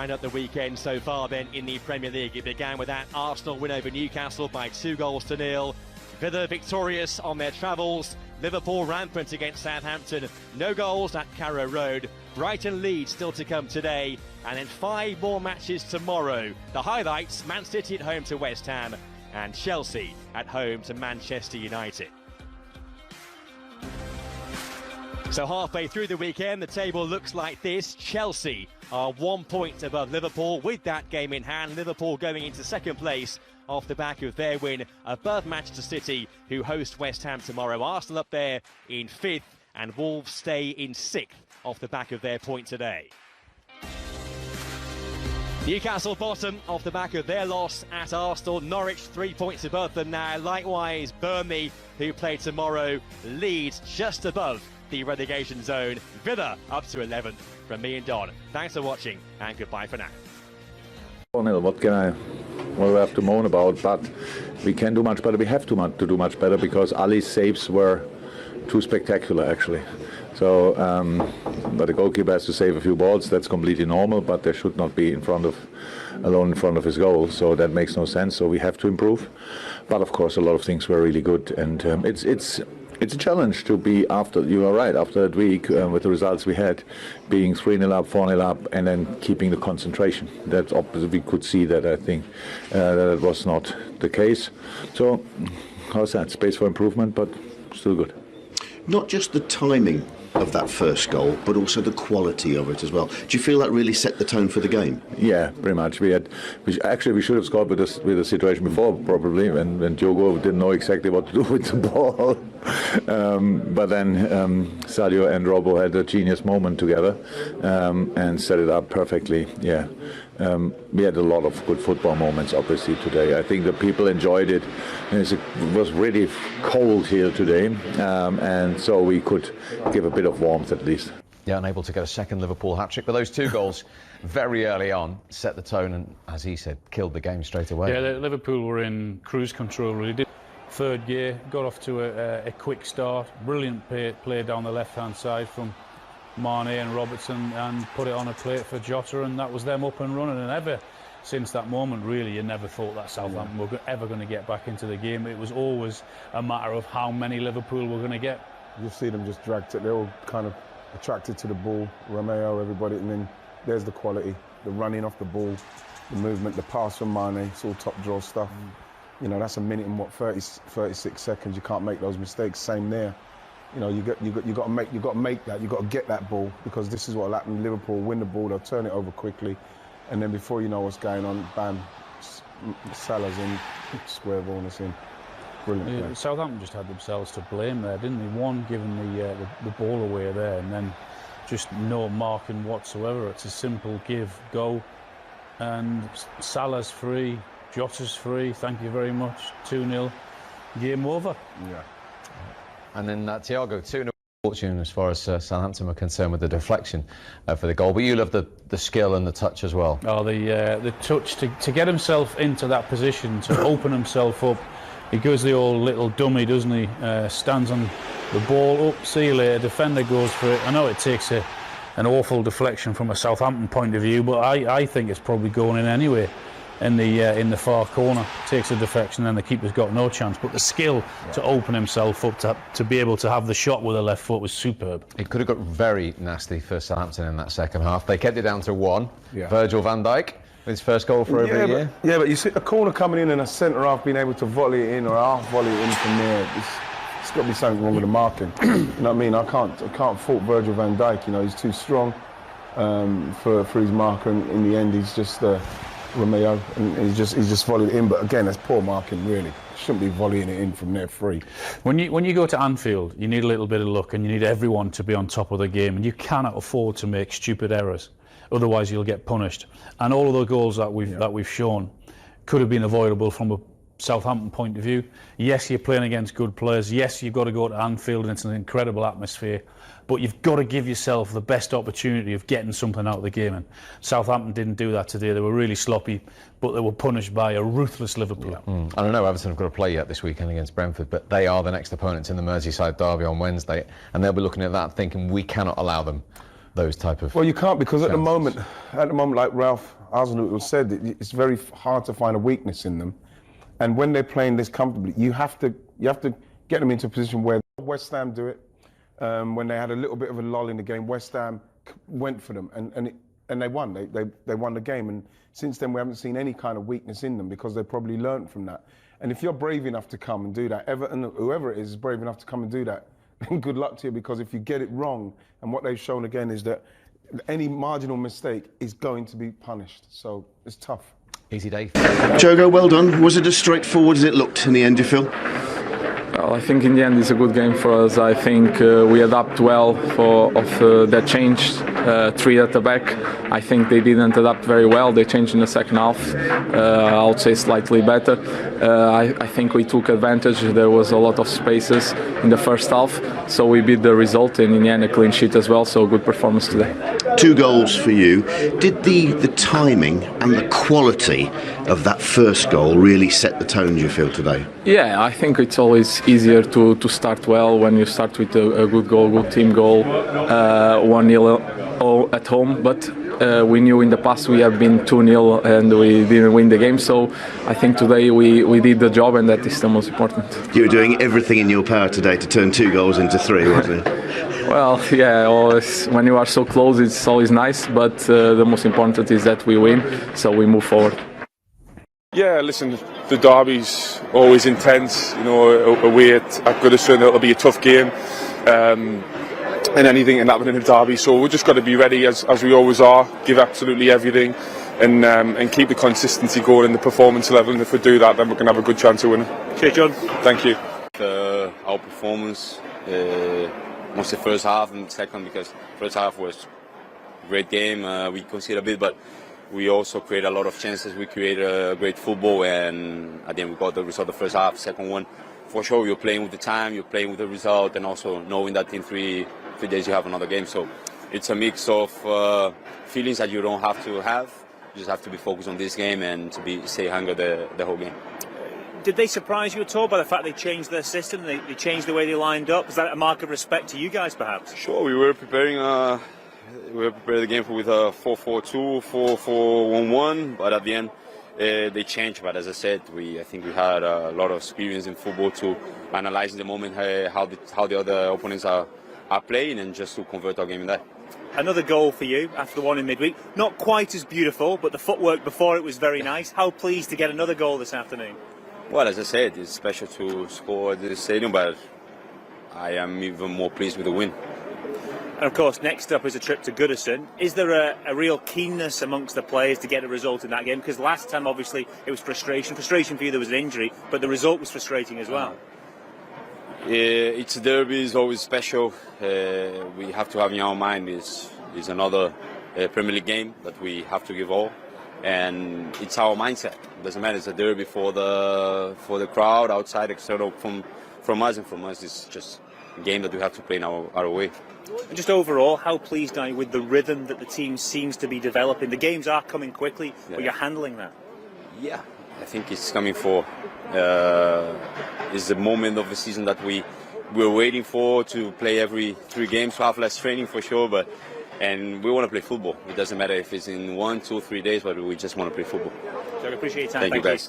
And at the weekend so far then in the Premier League, it began with that Arsenal win over Newcastle by 2-0. Villa victorious on their travels. Liverpool rampant against Southampton. No goals at Carrow Road. Brighton Leeds still to come today. And then 5 more matches tomorrow. The highlights, Man City at home to West Ham and Chelsea at home to Manchester United. So halfway through the weekend, the table looks like this. Chelsea are 1 point above Liverpool with that game in hand. Liverpool going into second place off the back of their win above Manchester City, who host West Ham tomorrow. Arsenal up there in 5th and Wolves stay in 6th off the back of their point today. Newcastle bottom off the back of their loss at Arsenal. Norwich 3 points above them now. Likewise, Burnley, who play tomorrow. Leeds just above the relegation zone. Villa up to 11th. From me and Don, thanks for watching and goodbye for now. What do I have to moan about? But we can do much better. We have to do much better because Ali's saves were too spectacular, actually. So, but the goalkeeper has to save a few balls. That's completely normal. But they should not be alone in front of his goal. So that makes no sense. So we have to improve. But of course, a lot of things were really good, and it's a challenge to be after. You are right. After that week, with the results we had, being 3-0 up, 4-0 up, and then keeping the concentration. That's opposite. We could see that. I think that was not the case. So, how's that? Space for improvement, but still good. Not just the timing of that first goal, but also the quality of it as well. Do you feel that really set the tone for the game? Yeah, pretty much. We should have scored with the situation before, probably, when Diogo didn't know exactly what to do with the ball. But then Sadio and Robbo had a genius moment together and set it up perfectly. Yeah. We had a lot of good football moments, obviously, today. I think the people enjoyed it. It was really cold here today, and so we could give a bit of warmth at least. Yeah, unable to get a second Liverpool hat-trick, but those 2 goals very early on set the tone and, as he said, killed the game straight away. Yeah, Liverpool were in cruise control, really. Third gear, got off to a quick start. Brilliant play down the left-hand side from Mane and Robertson, and put it on a plate for Jota, and that was them up and running. And ever since that moment, really, you never thought that Southampton were ever going to get back into the game. It was always a matter of how many Liverpool were going to get. You see them just dragged it. They're all kind of attracted to the ball. Romeo, everybody, and then there's the quality, the running off the ball, the movement, the pass from Mane. It's all top draw stuff. You know, that's a minute and 36 seconds. You can't make those mistakes. Same there. You know, you got to make that. You got to get that ball, because this is what will happen. Liverpool win the ball, they'll turn it over quickly, and then before you know what's going on, bam, Salah's in, square ball, and it's in. Brilliant. Yeah, Southampton just had themselves to blame there, didn't they? One, giving the ball away there, and then just no marking whatsoever. It's a simple give, go, and Salah's free, Jota's free. Thank you very much. 2-0, game over. Yeah. And then Thiago, 2-0 fortune as far as Southampton were concerned with the deflection for the goal. But you love the skill and the touch as well. Oh, the touch to get himself into that position, to open himself up. He goes the old little dummy, doesn't he? Stands on the ball, up, see you later, defender goes for it. I know it takes an awful deflection from a Southampton point of view, but I think it's probably going in anyway. In the far corner, takes a deflection, and the keeper's got no chance. But the skill to open himself up to be able to have the shot with the left foot was superb. It could have got very nasty for Southampton in that second half. They kept it down to 1. Yeah. Virgil van Dijk with his first goal for over a year. Yeah, but you see a corner coming in and a centre half being able to volley it in or half volley it in from there. It's got to be something wrong with the marking. You know what I mean? I can't fault Virgil van Dijk. You know, he's too strong for his marker, and in the end he's just Romeo, and he's just volleyed it in. But again, that's poor marking, really. Shouldn't be volleying it in from there free. When you go to Anfield, you need a little bit of luck, and you need everyone to be on top of the game, and you cannot afford to make stupid errors. Otherwise, you'll get punished. And all of the goals that we've shown could have been avoidable from a Southampton point of view. Yes, you're playing against good players. Yes, you've got to go to Anfield, and it's an incredible atmosphere. But you've got to give yourself the best opportunity of getting something out of the game. And Southampton didn't do that today. They were really sloppy, but they were punished by a ruthless Liverpool. Yeah. I don't know, Everton have got to play yet this weekend against Brentford, but they are the next opponents in the Merseyside derby on Wednesday, and they'll be looking at that thinking we cannot allow them those type of. Well, you can't, because at the chances. moment, like Ralph Hasenhüttl said, it's very hard to find a weakness in them. And when they're playing this comfortably, you have to get them into a position where West Ham do it. When they had a little bit of a lull in the game, West Ham went for them and they won. They won the game. And since then, we haven't seen any kind of weakness in them, because they probably learned from that. And if you're brave enough to come and do that, Everton, whoever it is brave enough to come and do that, then good luck to you, because if you get it wrong, and what they've shown again is that any marginal mistake is going to be punished. So it's tough. Easy day. Jogo, well done. Was it as straightforward as it looked in the end, do you feel? Well, I think in the end it's a good game for us. I think we adapt well of that change, 3 at the back. I think they didn't adapt very well. They changed in the second half. I would say slightly better. I think we took advantage. There was a lot of spaces in the first half, so we beat the result, and in the end a clean sheet as well. So good performance today. 2 goals for you. Did the timing and the quality of that first goal really set the tone, do you feel, today? Yeah, I think it's always easier to start well when you start with a good goal, good team goal, 1-0 at home. But we knew in the past we have been 2-0 and we didn't win the game. So I think today we did the job, and that is the most important. You were doing everything in your power today to turn 2 goals into 3, wasn't it? Well, yeah, always, when you are so close, it's always nice. But the most important is that we win, so we move forward. Yeah, listen, the derby's always intense. You know, away at Goodison, it'll be a tough game, and anything can happen in a derby. So we've just got to be ready, as we always are, give absolutely everything, and keep the consistency going in the performance level. And if we do that, then we can have a good chance of winning. Cheers, John. Thank you. Our performance, mostly first half and second, because first half was a great game. We conceded a bit, but we also create a lot of chances. We create great football, and at the end we got the result the first half. Second one, for sure, you're playing with the time, you're playing with the result, and also knowing that in three days you have another game. So it's a mix of feelings that you don't have to have. You just have to be focused on this game and to stay hungry the whole game. Did they surprise you at all by the fact they changed their system? They changed the way they lined up? Is that a mark of respect to you guys, perhaps? Sure, we were preparing. We prepared the game with a 4-4-2, 4-4-1-1, but at the end they changed. But as I said, I think we had a lot of experience in football to analyze in the moment how the other opponents are playing, and just to convert our game in that. Another goal for you after the one in midweek. Not quite as beautiful, but the footwork before it was very nice. How pleased to get another goal this afternoon? Well, as I said, it's special to score at this stadium, but I am even more pleased with the win. And of course, next up is a trip to Goodison. Is there a real keenness amongst the players to get a result in that game? Because last time, obviously, it was frustration. Frustration for you, there was an injury, but the result was frustrating as well. It's a derby, is always special. We have to have in our mind is another Premier League game that we have to give all. And it's our mindset. It doesn't matter. It's a derby for the crowd, outside, external from us, and from us it's just a game that we have to play in our way. And just overall, how pleased are you with the rhythm that the team seems to be developing? The games are coming quickly, but you're handling that. Yeah, I think it's coming for. It's the moment of the season that we're waiting for, to play every 3 games, to have less training for sure, and we want to play football. It doesn't matter if it's in 1, 2, 3 days, but we just want to play football. So I appreciate your time. Thank you guys.